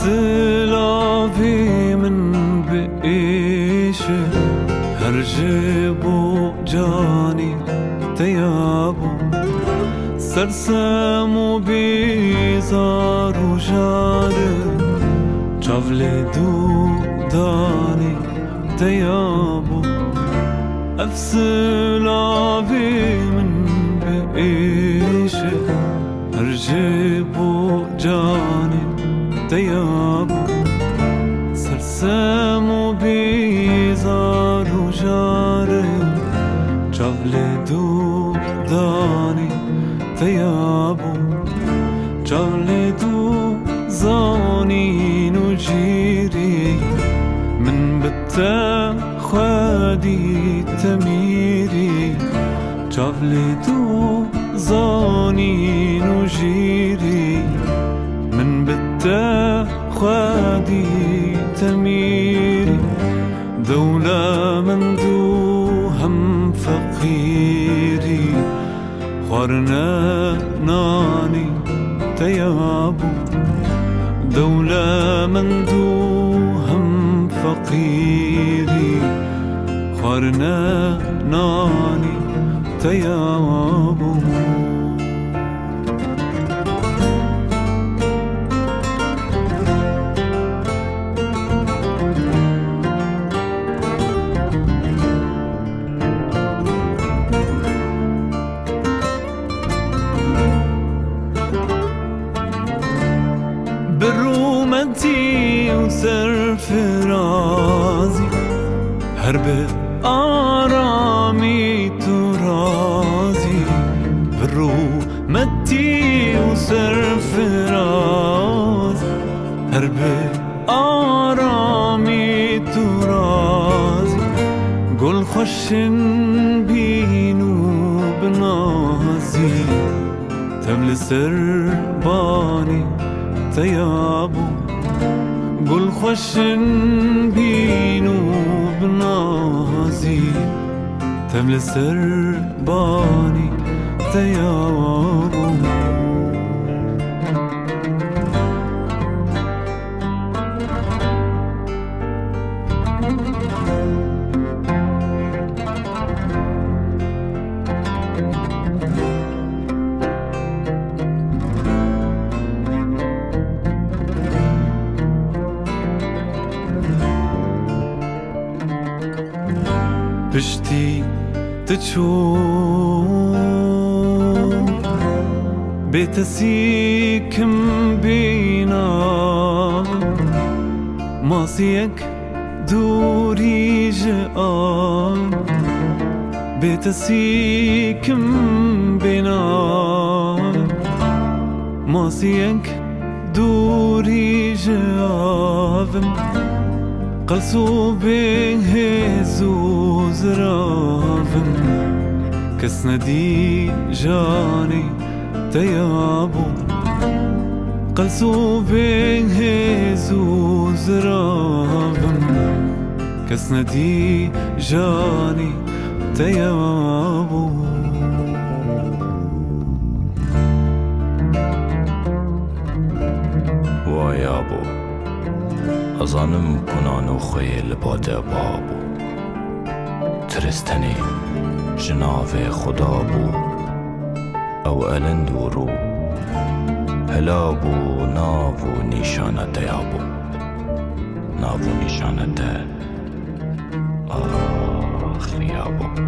أفسلافي من بقيش هرجبو جاني تيابو سرسمو بيزار وجار جافلي دو داني تيابو أفسلافي من بقيش هرجبو جاني تيابو سرسمو بيزار وجار جافلي دو داني تيابو جافلي دو زاني نجيري من بتا خادي تميري جافلي دو زاني نجيري من بتا خادي تميري دولة من دو هم فقيري خارنا ناني تيابو دولة من دو هم فقيري خارنا ناني تيابو برومتي وسر فرازي هرب آرامي ترازي برومتي وسر فرازي هرب آرامي ترازي قل خشن بينو بنازي تمل سرباني تيابو قل خشن بينو بنازي تمل سرباني تيابو بشتي تشوف بتسيكم بينا ماصيك دوري جآن بتسيكم بينا ماصيك دوري جآن قلسو به زوز رافم کس ندی جانی تیابو قلسو به زوز رافم کس ندی جانی تیابو وایابو ازانم کنانو خیل باده بابو ترستنی جناو خدا بو او الندو رو هلابو ناو نیشانت یابو ناو نیشانت آخ یابو